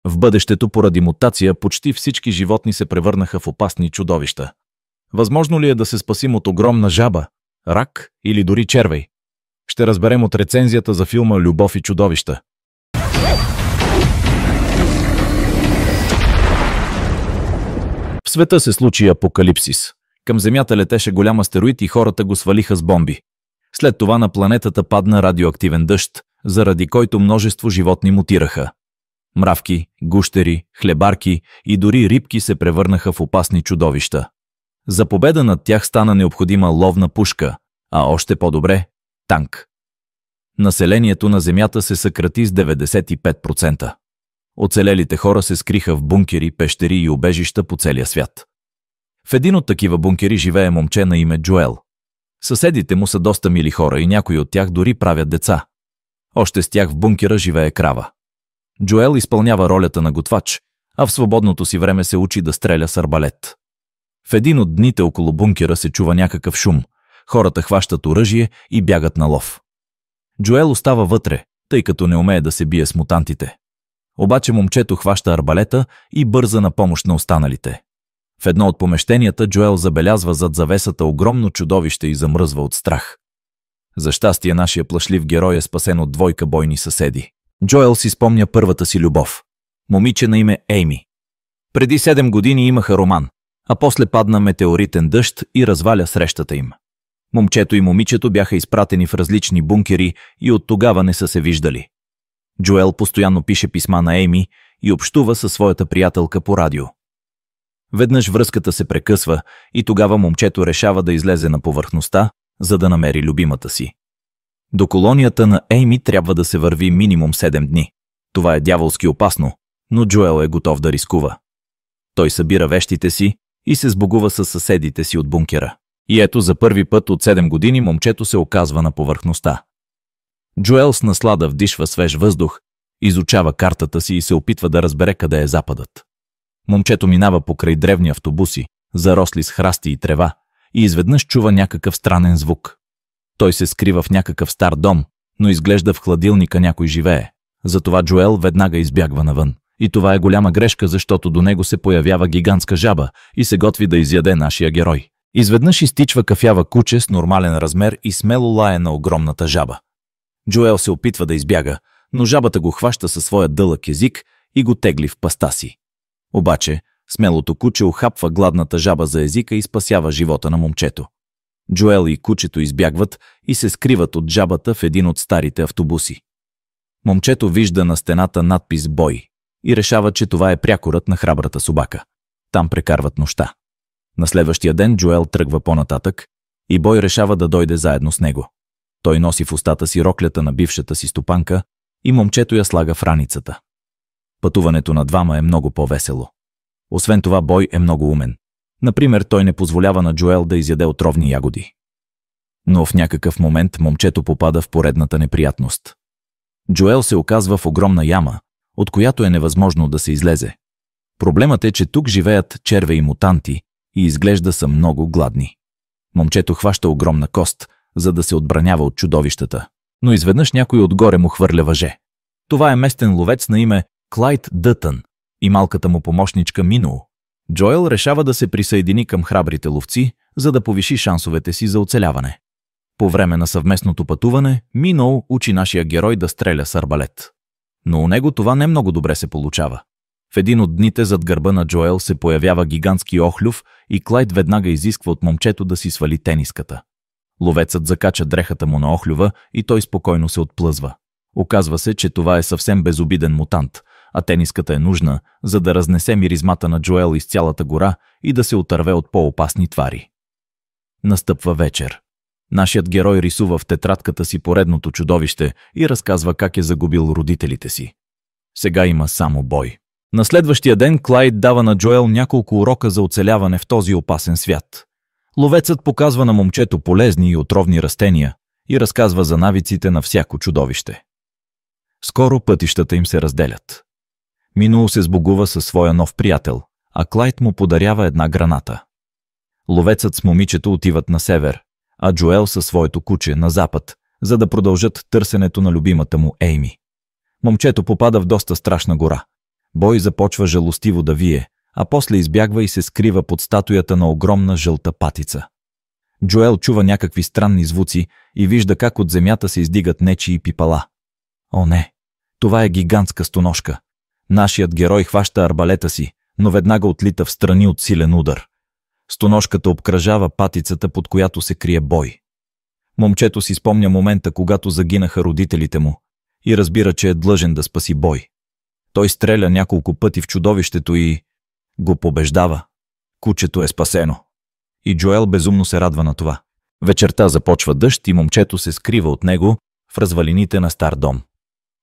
В бъдещето поради мутация почти всички животни се превърнаха в опасни чудовища. Възможно ли е да се спасим от огромна жаба, рак или дори червей? Ще разберем от рецензията за филма «Любов и чудовища». В света се случи апокалипсис. Към Земята летеше голям астероид и хората го свалиха с бомби. След това на планетата падна радиоактивен дъжд, заради който множество животни мутираха. Мравки, гущери, хлебарки и дори рибки се превърнаха в опасни чудовища. За победа над тях стана необходима ловна пушка, а още по-добре – танк. Населението на Земята се съкрати с 95%. Оцелелите хора се скриха в бункери, пещери и убежища по целия свят. В един от такива бункери живее момче на име Джоел. Съседите му са доста мили хора и някои от тях дори правят деца. Още с тях в бункера живее крава. Джоел изпълнява ролята на готвач, а в свободното си време се учи да стреля с арбалет. В един от дните около бункера се чува някакъв шум. Хората хващат оръжие и бягат на лов. Джоел остава вътре, тъй като не умее да се бие с мутантите. Обаче момчето хваща арбалета и бърза на помощ на останалите. В едно от помещенията Джоел забелязва зад завесата огромно чудовище и замръзва от страх. За щастие нашия плашлив герой е спасен от двойка бойни съседи. Джоел си спомня първата си любов. Момиче на име Ейми. Преди 7 години имаха роман, а после падна метеоритен дъжд и разваля срещата им. Момчето и момичето бяха изпратени в различни бункери и от тогава не са се виждали. Джоел постоянно пише писма на Ейми и общува със своята приятелка по радио. Веднъж връзката се прекъсва и тогава момчето решава да излезе на повърхността, за да намери любимата си. До колонията на Ейми трябва да се върви минимум 7 дни. Това е дяволски опасно, но Джоел е готов да рискува. Той събира вещите си и се сбогува с съседите си от бункера. И ето за първи път от 7 години момчето се оказва на повърхността. Джоел с наслада вдишва свеж въздух, изучава картата си и се опитва да разбере къде е западът. Момчето минава покрай древни автобуси, заросли с храсти и трева, и изведнъж чува някакъв странен звук. Той се скрива в някакъв стар дом, но изглежда в хладилника някой живее. Затова Джоел веднага избягва навън. И това е голяма грешка, защото до него се появява гигантска жаба и се готви да изяде нашия герой. Изведнъж изтичва кафява куче с нормален размер и смело лае на огромната жаба. Джоел се опитва да избяга, но жабата го хваща със своя дълъг език и го тегли в паста си. Обаче, смелото куче ухапва гладната жаба за езика и спасява живота на момчето. Джоел и кучето избягват и се скриват от жабата в един от старите автобуси. Момчето вижда на стената надпис «Бой» и решава, че това е прякорът на храбрата собака. Там прекарват нощта. На следващия ден Джоел тръгва по-нататък и Бой решава да дойде заедно с него. Той носи в устата си роклята на бившата си стопанка и момчето я слага в раницата. Пътуването на двама е много по-весело. Освен това, Бой е много умен. Например, той не позволява на Джоел да изяде отровни ягоди. Но в някакъв момент момчето попада в поредната неприятност. Джоел се оказва в огромна яма, от която е невъзможно да се излезе. Проблемът е, че тук живеят червеи мутанти и изглежда са много гладни. Момчето хваща огромна кост, за да се отбранява от чудовищата, но изведнъж някой отгоре му хвърля въже. Това е местен ловец на име Клайд Дътън и малката му помощничка Миноу. Джоел решава да се присъедини към храбрите ловци, за да повиши шансовете си за оцеляване. По време на съвместното пътуване, Миноу учи нашия герой да стреля с арбалет. Но у него това не много добре се получава. В един от дните зад гърба на Джоел се появява гигантски охлюв и Клайд веднага изисква от момчето да си свали тениската. Ловецът закача дрехата му на охлюва и той спокойно се отплъзва. Оказва се, че това е съвсем безобиден мутант, а тениската е нужна, за да разнесе миризмата на Джоел из цялата гора и да се отърве от по-опасни твари. Настъпва вечер. Нашият герой рисува в тетрадката си поредното чудовище и разказва как е загубил родителите си. Сега има само Бой. На следващия ден Клайд дава на Джоел няколко урока за оцеляване в този опасен свят. Ловецът показва на момчето полезни и отровни растения и разказва за навиците на всяко чудовище. Скоро пътищата им се разделят. Миноу се сбогува със своя нов приятел, а Клайд му подарява една граната. Ловецът с момичето отиват на север, а Джоел със своето куче на запад, за да продължат търсенето на любимата му Ейми. Момчето попада в доста страшна гора. Бой започва жалостиво да вие, а после избягва и се скрива под статуята на огромна жълта патица. Джоел чува някакви странни звуци и вижда как от земята се издигат нечии пипала. О не, това е гигантска стоножка. Нашият герой хваща арбалета си, но веднага отлита в страни от силен удар. Стоножката обкръжава патицата, под която се крие Бой. Момчето си спомня момента, когато загинаха родителите му и разбира, че е длъжен да спаси Бой. Той стреля няколко пъти в чудовището и го побеждава. Кучето е спасено. И Джоел безумно се радва на това. Вечерта започва дъжд и момчето се скрива от него в развалините на стар дом.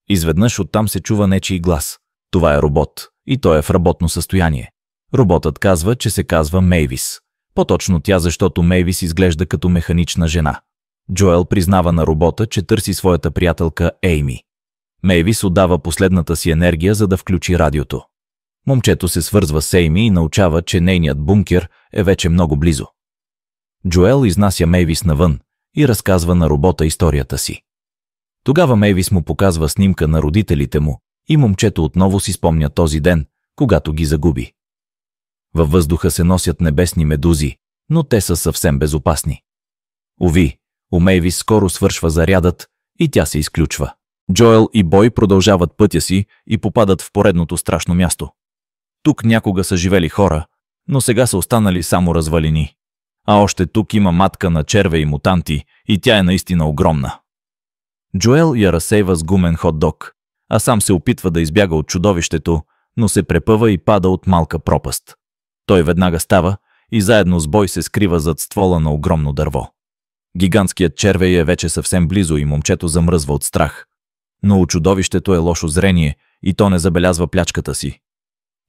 Изведнъж оттам се чува нечий глас. Това е робот и той е в работно състояние. Роботът казва, че се казва Мейвис. По-точно тя, защото Мейвис изглежда като механична жена. Джоел признава на робота, че търси своята приятелка Ейми. Мейвис отдава последната си енергия, за да включи радиото. Момчето се свързва с Ейми и научава, че нейният бункер е вече много близо. Джоел изнася Мейвис навън и разказва на робота историята си. Тогава Мейвис му показва снимка на родителите му и момчето отново си спомня този ден, когато ги загуби. Във въздуха се носят небесни медузи, но те са съвсем безопасни. Уви, у Мейвис скоро свършва зарядът и тя се изключва. Джоел и Бой продължават пътя си и попадат в поредното страшно място. Тук някога са живели хора, но сега са останали само развалини. А още тук има матка на черве и мутанти и тя е наистина огромна. Джоел я разсейва с гумен хот-дог, а сам се опитва да избяга от чудовището, но се препъва и пада от малка пропаст. Той веднага става и заедно с Бой се скрива зад ствола на огромно дърво. Гигантският червей е вече съвсем близо и момчето замръзва от страх. Но у чудовището е лошо зрение и то не забелязва плячката си.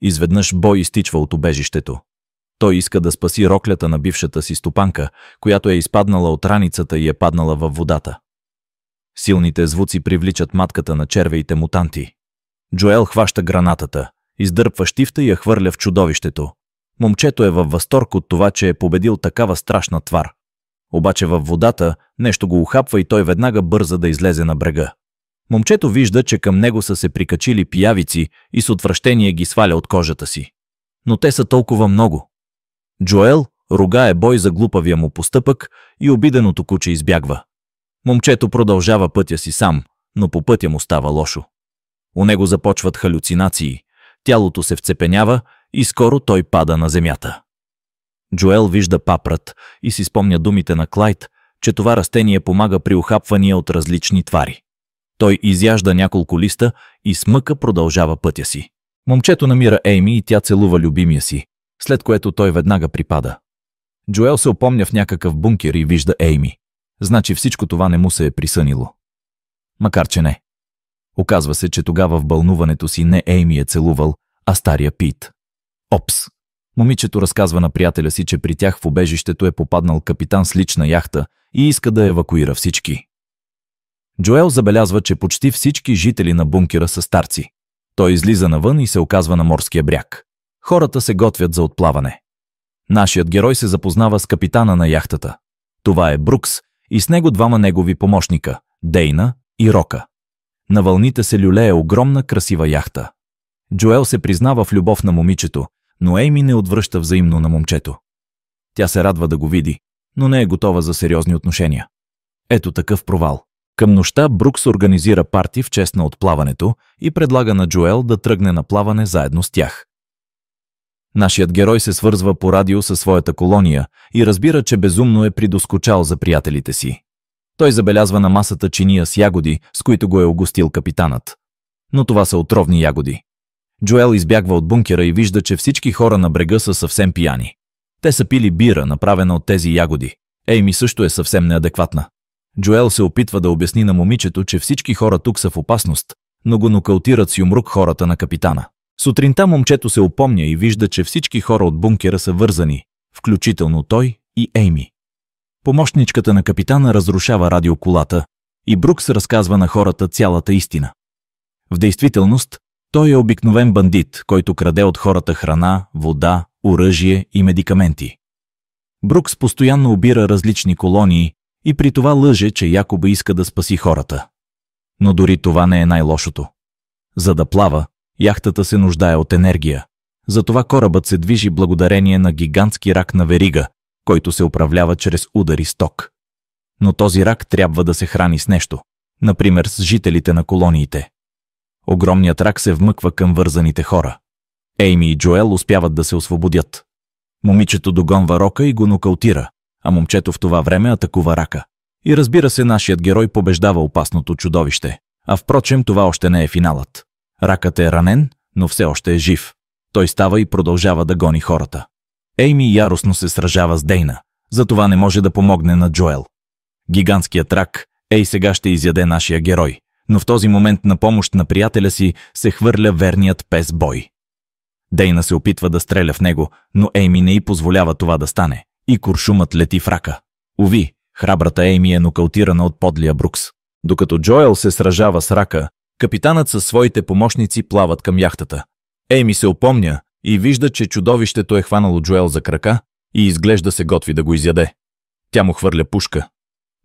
Изведнъж Бой изтичва от убежището. Той иска да спаси роклята на бившата си стопанка, която е изпаднала от раницата и е паднала във водата. Силните звуци привличат матката на червеите мутанти. Джоел хваща гранатата, издърпва щифта и я хвърля в чудовището. Момчето е във възторг от това, че е победил такава страшна твар. Обаче във водата нещо го ухапва и той веднага бърза да излезе на брега. Момчето вижда, че към него са се прикачили пиявици и с отвращение ги сваля от кожата си. Но те са толкова много. Джоел ругае Бой за глупавия му постъпък и обиденото куче избягва. Момчето продължава пътя си сам, но по пътя му става лошо. У него започват халюцинации, тялото се вцепенява и скоро той пада на земята. Джоел вижда папрат и си спомня думите на Клайд, че това растение помага при ухапвания от различни твари. Той изяжда няколко листа и с мъка продължава пътя си. Момчето намира Ейми и тя целува любимия си, след което той веднага припада. Джоел се опомня в някакъв бункер и вижда Ейми. Значи всичко това не му се е присънило. Макар че не. Оказва се, че тогава в бълнуването си не Ейми е целувал, а стария Пит. Опс! Момичето разказва на приятеля си, че при тях в убежището е попаднал капитан с лична яхта и иска да евакуира всички. Джоел забелязва, че почти всички жители на бункера са старци. Той излиза навън и се оказва на морския бряг. Хората се готвят за отплаване. Нашият герой се запознава с капитана на яхтата. Това е Брукс и с него двама негови помощника – Дейна и Рока. На вълните се люлее огромна красива яхта. Джоел се признава в любов на момичето, но Ейми не отвръща взаимно на момчето. Тя се радва да го види, но не е готова за сериозни отношения. Ето такъв провал. Към нощта Брукс организира парти в чест на отплаването и предлага на Джоел да тръгне на плаване заедно с тях. Нашият герой се свързва по радио със своята колония и разбира, че безумно е придоскочал за приятелите си. Той забелязва на масата чиния с ягоди, с които го е угостил капитанът. Но това са отровни ягоди. Джоел избягва от бункера и вижда, че всички хора на брега са съвсем пияни. Те са пили бира, направена от тези ягоди. Ейми също е съвсем неадекватна. Джоел се опитва да обясни на момичето, че всички хора тук са в опасност, но го нокаутират с юмрук хората на капитана. Сутринта момчето се опомня и вижда, че всички хора от бункера са вързани, включително той и Ейми. Помощничката на капитана разрушава радиоколата и Брукс разказва на хората цялата истина. В действителност, той е обикновен бандит, който краде от хората храна, вода, оръжие и медикаменти. Брукс постоянно обира различни колонии и при това лъже, че якобы иска да спаси хората. Но дори това не е най-лошото. За да плава, Яхтата се нуждае от енергия. Затова корабът се движи благодарение на гигантски рак на верига, който се управлява чрез удари с ток. Но този рак трябва да се храни с нещо, например с жителите на колониите. Огромният рак се вмъква към вързаните хора. Ейми и Джоел успяват да се освободят. Момичето догонва Рока и го нокаутира, а момчето в това време атакува рака. И разбира се, нашият герой побеждава опасното чудовище. А впрочем, това още не е финалът. Ракът е ранен, но все още е жив. Той става и продължава да гони хората. Ейми яростно се сражава с Дейна, затова не може да помогне на Джоел. Гигантският рак, сега ще изяде нашия герой, но в този момент на помощ на приятеля си се хвърля верният пес Бой. Дейна се опитва да стреля в него, но Ейми не й позволява това да стане и куршумът лети в рака. Уви, храбрата Ейми е нокаутирана от подлия Брукс. Докато Джоел се сражава с рака, капитанът със своите помощници плават към яхтата. Ейми се опомня и вижда, че чудовището е хванало Джоел за крака и изглежда се готви да го изяде. Тя му хвърля пушка.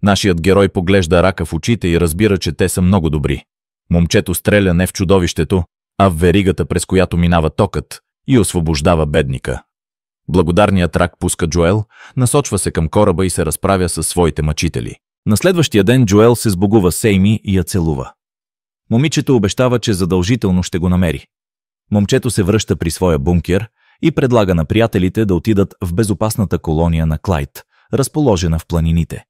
Нашият герой поглежда рака в очите и разбира, че те са много добри. Момчето стреля не в чудовището, а в веригата, през която минава токът, и освобождава бедника. Благодарният рак пуска Джоел, насочва се към кораба и се разправя със своите мъчители. На следващия ден Джоел се сбогува с Ейми и я целува. Момичето обещава, че задължително ще го намери. Момчето се връща при своя бункер и предлага на приятелите да отидат в безопасната колония на Клайд, разположена в планините.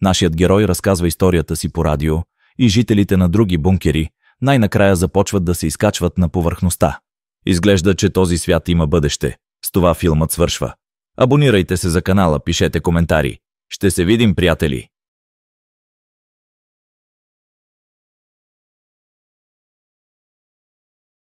Нашият герой разказва историята си по радио и жителите на други бункери най-накрая започват да се изкачват на повърхността. Изглежда, че този свят има бъдеще. С това филмът свършва. Абонирайте се за канала, пишете коментари. Ще се видим, приятели!